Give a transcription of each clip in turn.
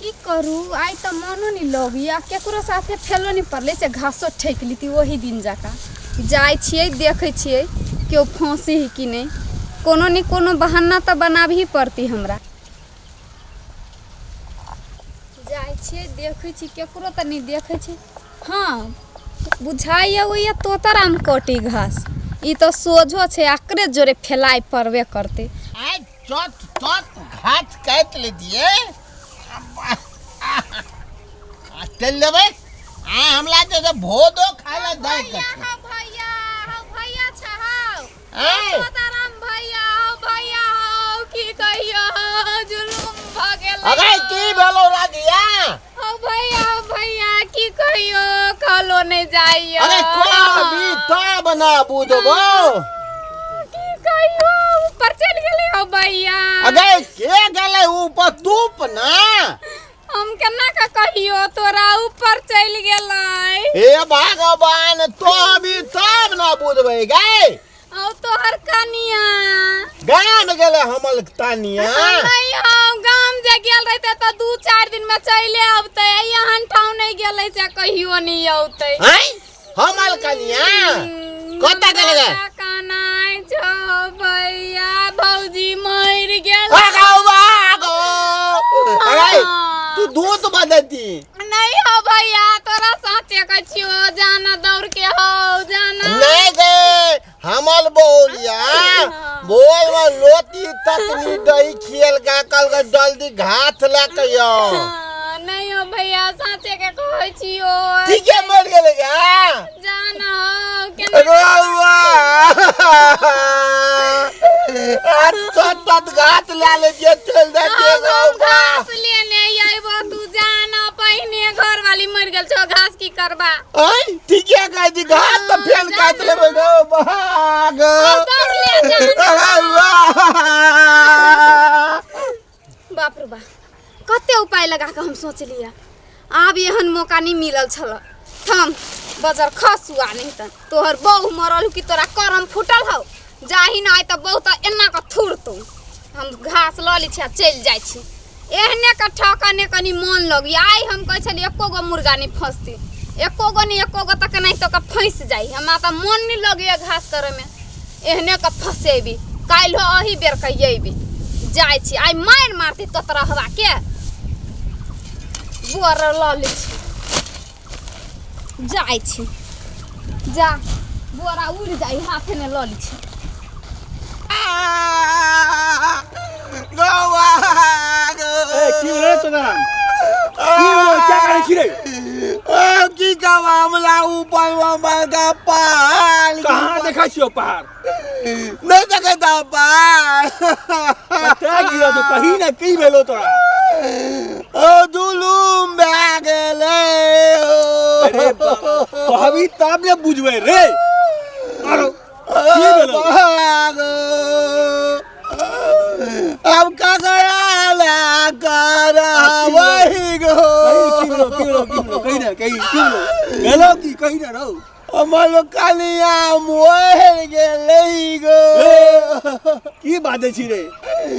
की करू आई तो मनो नहीं लगिया केकरो साथे फेलो नहीं पड़ले से घासो ठेक लीती वही दिन जाका जाय छियै देखे छियै केओ फंसी ही कि नहीं कोनो नहीं कोनो बहाना तो बनाबी ही पड़ती हमरा जाय छियै देखे छी केकरो तो नहीं देखे छी हाँ बुझाइए ओइया तोतराम कटी घास ई तो सोझो छे आकरे जोरे फैलाय पड़बे करते आई चोट घास काट ले दिए चल लेबे हमला तो भोदो खाला दाय के भैया छहाओ तोतराम भैया की कहियो जुलुम भ गेल अरे की भेलो राधिया भैया की कहियो खालो नहीं जाइयो अरे भी तब ना बुझबो की कहियो ऊपर चल गेले हो भैया अरे के गेले ऊपर तूप ना हम केना का कहियो तोरा ऊपर चल गेलै हे भगवान तो भी तब ना बुझबै गे औ तोहर कनिया गाम गेले हमल तानिया नहीं हम गाम जे गेल रहते त 2-4 दिन में चले आबते यहाँ ठाव नहीं गेलै से कहियो नहीं औते हैं हमल कनिया कत गेले कानाई छो भैया भौजी मर गेल भागो अरे तू दूध बदती नहीं हो भैया तोरा साथे कछियो जाना दौड़ के हो जाना नहीं गे हमल बोलिया बोल में लोटी तकनी दही खियल का कल का जल्दी घाट लेके आओ नहीं हो भैया साथे के कहै छियो ठीक है मर गेले गा जाना हो के रोवा तत घाट ले ले जे चल दे के घास लेने आइबो तू जाना पहिने घर वाली मर गेल छो घास की करबा आई ठीक है गाय जी घाट तो फेल काट लेबे गो भाग दौड़ ले जाना बाप रे बा कते उपाय लगा के हम सोच लिया आब एहन मौका नहीं मिलल छल थम बाजार खसुआ नहीं त तोहर बहु मरल कि तोरा करम फुटल हौ जाही ना त बहु त एना का थुरतो हम घास ल ली छ चल जाय छी एहने का ठकने कनी मन लगी आई हम कह छली एको गो मुर्गा नहीं फंसती एको गो तक नहीं तो का फंस जाई हमरा त मन नहीं लगे घास करे में एहने का फसेबी काल हो अही बेर कहिएबी जाय छी आई मार मारती तोतरा हवा के बोर ल ली छी जाय छी जा बोरा उड़ जाई हाथे में ल ली छी गोवा ए की रे तोरा की हो क्या करे छी रे ओ की का मामला ऊपर में का पहाड़ कहां देखा छियो पहाड़ नहीं देखता पहाड़ पता गिरा तो कहीं ना की भेलो तोरा ओ जुलुम भए गेले अरे कहबी तब ने बुझबे रे आरो की भेलो अब का गया कर वही गो कहीं ना भेलो की कहीं ना रहो हमलो कालिया मोह गेले गो की बात छी रे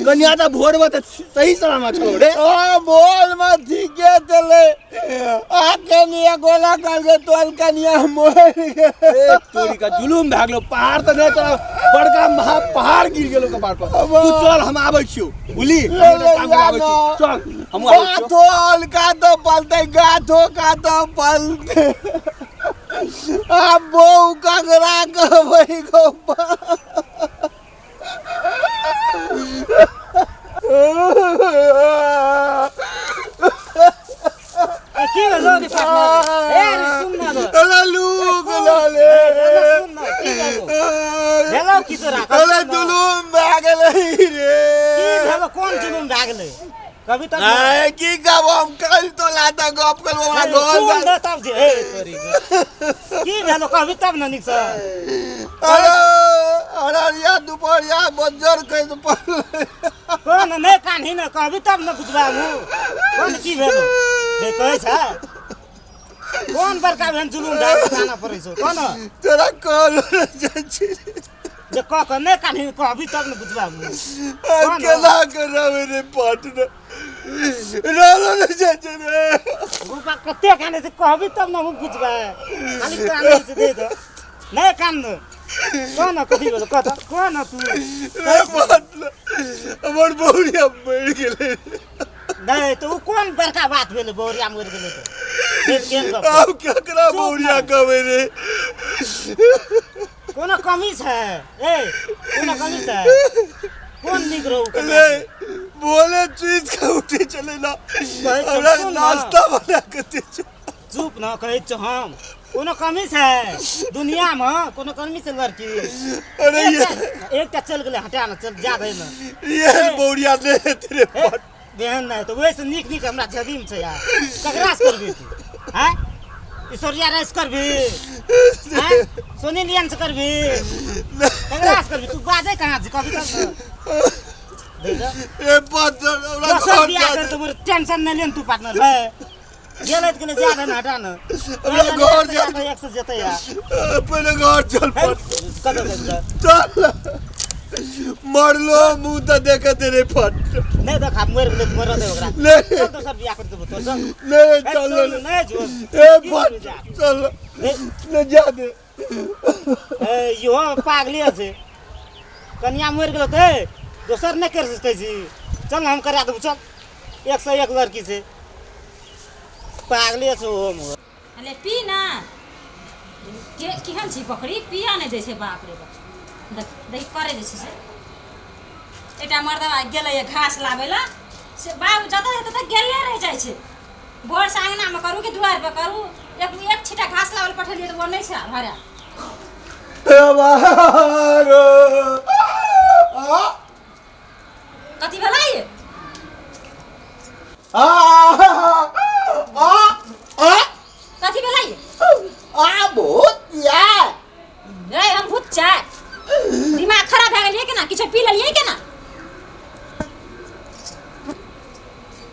कन्या त भोर में त सही सलामत छो रे ओ बोल मत ठीके चले आ कनिया गोला कर के तोल कनिया मोह ए तोरी का जुलुम भागलो पहाड़ त नहीं तोरा बड़का महा पहाड़ गिर गेलो कपार पर तू चल हम आबै छियो बुली काम आबै छी चल हम आबै छियो तोल का तो पलते गाथो का तो पलते आ बहू कगरा के वही गो की भेलो रे पापा ए सुन ना अरे लूक लाले सुन ना की भेलो की तोरा अरे जुलुम भागले रे की भेलो कौन जुलुम भागले कभी तक आए की कब हम कल तो लाता गप कल हमरा सुन घर दे तब जे ए तोरी की भेलो कभी तब न निक अरे या दोपहरिया बजर के तो कौन नहीं कान्ही न कभी तब न बुझबा मु कौन की भेलो जे कहै छ कौन बड़का भेन जुलुम डाल जाना पड़ै छ कौन तेरा कॉल जाची जे क नहीं कान्ही कभी तब न बुझबा मु अकेला कर रे पार्टनर रोल न चाचा रे रुपा कते खाने से कहबी तब ना हम बुझबा खाली कान से दे दो नहीं कान न कौन कथी बोल कौन तू हमर बौरिया मर गेले नहीं तो कौन बड़का बात भेल बौरिया मर गेले तो अब केकरा बौरिया कहबे रे कोनो कमी है ए कोनो कमी है कौन निक रहू ले बोले चीज का उठे चले ना हमरा नाश्ता बना के दे चुप ना कहे छ हम कोनो कमी है दुनिया में कोनो कमी से लड़की अरे एक चल गेले हटा ना चल जा गए ना ये बौरिया ले तेरे पट बहन नहीं तो वैसे निक निक हमरा जदीम छै यार ककरास करबी तू हैं ईश्वरिया रास करबी हैं सोनी लियन से करबी ककरास करबी तू बाजे कहां से कभी कर दे दे ए पट हमरा सब बिया कर तो टेंशन न लेन तू पार्टनर है गेले त गेले जा ना हटा ना हमरा घर जा 100 जेते यार पहले घर चल पट कदर दे चल मरलो मुंह तो देखे तेरे फट नहीं देख हम मर गेले मर दे ओकरा ले चल तो सब बिया कर दे तो चल ले चल नहीं जो ए फट चल ले जा दे ए यो पागली है कन्या मर गेलो तो दोसर नहीं कर सकै छी चल हम करा देबो चल 101 लड़की से पागली है ओ मोर अले पी ना के केहन छी बकरी पिया नहीं दै छै बाप रे बाप देख देख करे जे छै से एटा मर्दवा गेलै घास लाबै ला से बाबू जतऽ जतऽ तऽ गेले रह जाइ छै भोर से अंगना में करू कि दुआर पे करू एक छिटा घास लाबै ला पठलिए तऽ वो नहीं छै भरा ए बारो आ कथी भेलै आ आ आ कथी भेलै आ भूत या रे हम भूत छै दिमाग खराब भए गेलियै केना किछो पी लेलियै केना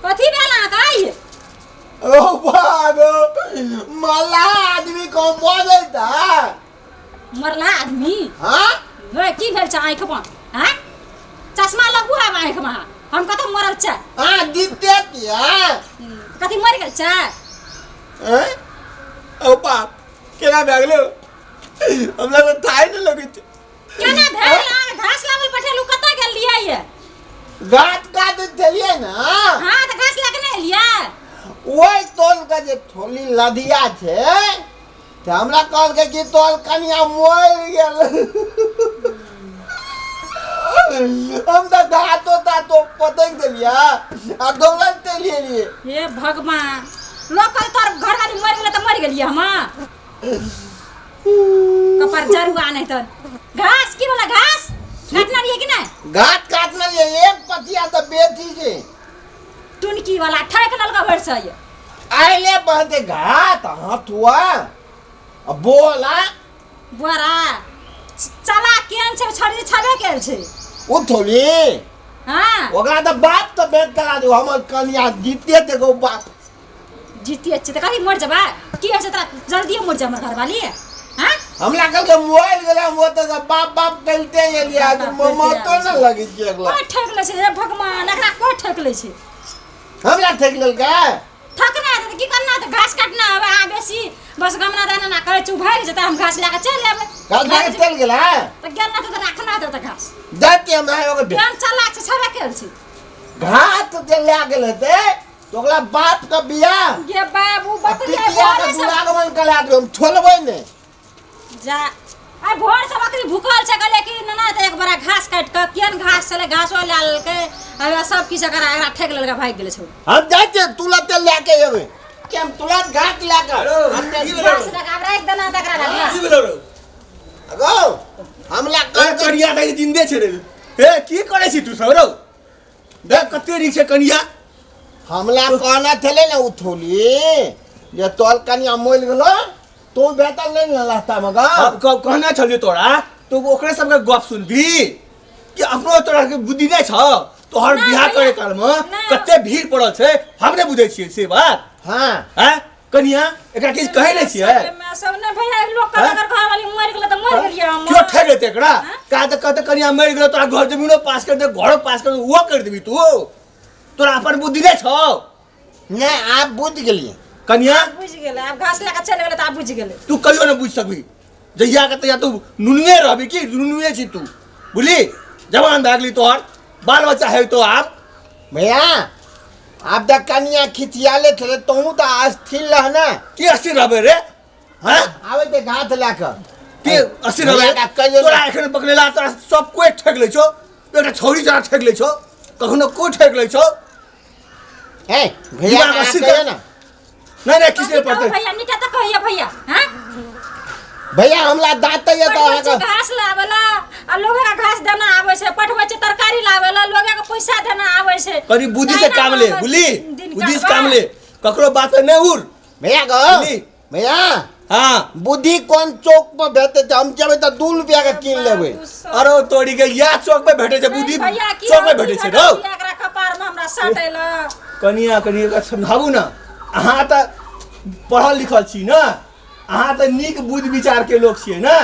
कथी भेल अहाँके ओ बाबू मला आदमी को बोले था मरला आदमी हाँ रे की भेल छै आँखि पर हैं चश्मा लगू है आँखि में हम कतौ मरल छै हाँ दिखते क्या कथी मर गेल छै ए ओ बाप केना भए गेलै हमरा तऽ थाय नहि लगै छै केना भेल अहाँ घास लाबै पठेलू कतऽ गेल लियै ये गात काट चलिए ना हां तऽ घास लए के नहि एलियै वही तोल का जे थोली लदिया छे ते हमरा कहल के कि तोल कनिया मोर गेल हम तो घातो ता तो पतंग देलिया आ दौलत देलिए लिए हे भगवान लोग कह तोर घर वाली मर गेलै तऽ मर गेलियै हम कपर जरुआ नहीं तो घास की बोला घास काटना रहिए कि नहीं घाट काटना लिए एक पतिया तो बेची से टुनकी वाला ठेक ललका भर से ये आइले बहते घाट हथुआ बोला बोरा चला केन छै छड़ी छबे केल छै उ थोली हां ओकरा तो बाप तो बेच करा दो हमर कनिया जीते ते गो बाप जीती अच्छे तो कभी मर जाबा की है तोरा जल्दी मर जा हमर घर वाली हां हमला कल के मोबाइल गेला वो तो बाप बाप कहते ये लिया मम्मा तो न लगी छै अगला कोई ठेक ले छै रे भगवान एकरा कोई ठेक ले छै हमरा ठेक लेल का ठकना है तो की करना तो घास काटना है आ बेसी बस गमना दाना ना करे चु भाग जता हम घास लेके चल लेबै घास लेके चल गेला तो गेल ना तो रखना तो घास जाके हम आयो के हम चला छै छबे केल छै घाट ते ले गेल हेते तो ओकरा बाप का बिया ये बाबू बतलिए पितिया के दुरागमन कला दे हम छोड़बै ने जा आ भोर से बकरी भूखल छै कहले कि ना तो एक बड़ा घास काट के केन घास चले घासो ले लेलके आ सब किछ एकरा ठेक लेलका भाग गेले छै हम जाते तुलत लेके एबै कि हम तुलत घाट लेके घास लगा एक दाना तकरा लगा की भेलो रे अगो हमला कर करिया त जिंदे छै रे हे की करे छी तू सब रो देख कते रिक छै कनिया हमला कहना थले ना उठोली जे तोल कनिया मोल गेलो तो बेटा नहीं न रास्ता में गा कहना छलियो तोरा तो ओकरे सबके गप सुनबी कि अपनो तोरा के बुद्धि नहीं छ तोहर बियाह करे काल में कते भीड़ पड़ल छै हमरे बुझै छियै से बात हां हैं कनिया एकरा किछ कहै नै छियै मैं सब ने भैया लोग का अगर घर वाली मर गेल त मर गेलिए हम क्यों ठग लेते एकरा का त कहते कनिया मर गेल तोरा घर जमीनो पास कर दे घरो पास कर वो कर देबी तू तोरा अपन बुद्धि नहीं छ नहीं आप बुझ गेलिए कन्या बुझ गेले आब घास लेके चले गेले त आब बुझ गेले तू कहियो न बुझ सकबी जहिया के तहिया तू नुनुए रहबी की नुनुए छी तू बुझली जवान भए गेली तोहर बाल बच्चा है तो आप भैया आप द कन्या खिचियाले थे तू तो अस्थिर रहना की अस्थिर रहबे रे हैं आवे ते घात लाकर की अस्थिर रहबे तोरा एखन पकड़ेला तोरा सब कोई ठेक लै छो एकटा छौरी जरा ठेक लै छो कखनो कोई ठेक लै छो ए भैया दिमाग अस्थिर कहियो कर। ना नहीं किसने पड़ते भैया निका त कहिया भैया हैं भैया हमला दाँत ये तो बच्चे आगे घास लावेला आ लोगे का घास देना आवे छे पठवे छे तरकारी लावेला लोगे का पैसा देना आवे छे करी बुद्धि से काम ले बुझली बुद्धि से काम ले ककरो बात पे नहीं उड़ भैया गो बुझली? भैया हाँ बुद्धि कौन चौक पर भेटे थे हम जब तो 2 रुपया का कीन लेबे अरे तोड़ी के या चौक पे बैठे छे बुद्धि भैया की चौक पे बैठे छे रो एकरा कपार में हमरा साटेला कनिया का समझाबू ना अहाँ त पढ़ल लिखल छी ना अहाँ त नीक बुद्धि विचार के लोग छियै ना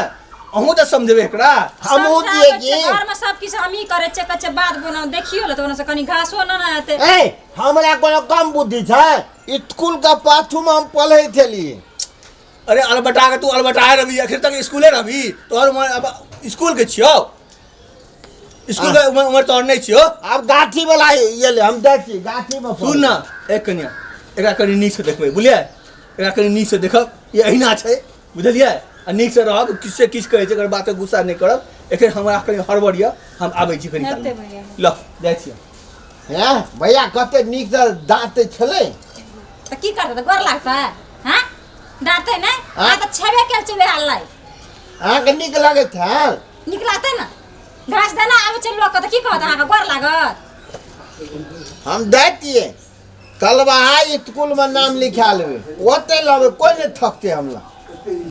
अहूँ त समझबे एकरा हमहू दिए की घर में सब किछ हम ही करे छे कच्चे बात बनाओ देखियो ल तो से कनी घासो ना ना आते ए हमरा कोनो कम बुद्धि छै स्कूल का पाछू में हम पढ़े थेली अरे अलबटा के तू अलबटाए रही आखिर तक स्कूले रही तोहर उम्र अब स्कूल के छियो स्कूल के उम्र तोहर नहीं छियो अब गाठी वाला ये ले हम देखी गाठी में सुन ना एक कन्या एकरा कनी नीक से देखबे बुझलिए एकरा कनी नीक से देखब ये अहिना छै बुझलिए आ नीक से रहब किससे किस कहै छै अगर बात गुस्सा नहीं करब एखन हमरा कनी हड़बड़ ये हम आबै छी कनी हेतै भैया। ल जाइ छी हैं भैया कते नीक से दाँत छले त की करते गोर लागता हैं डांटे नै हाँ? आ त छेबे के चले आलाई अहाँ के नीक लगे था निकलाते ना घास देना आवे छे लोग के त की कहत अहाँ के गोर लागत हम देतिए कलवा स्कूल में नाम लिखा लेबे ओते लबे कोई नहीं थकते हमला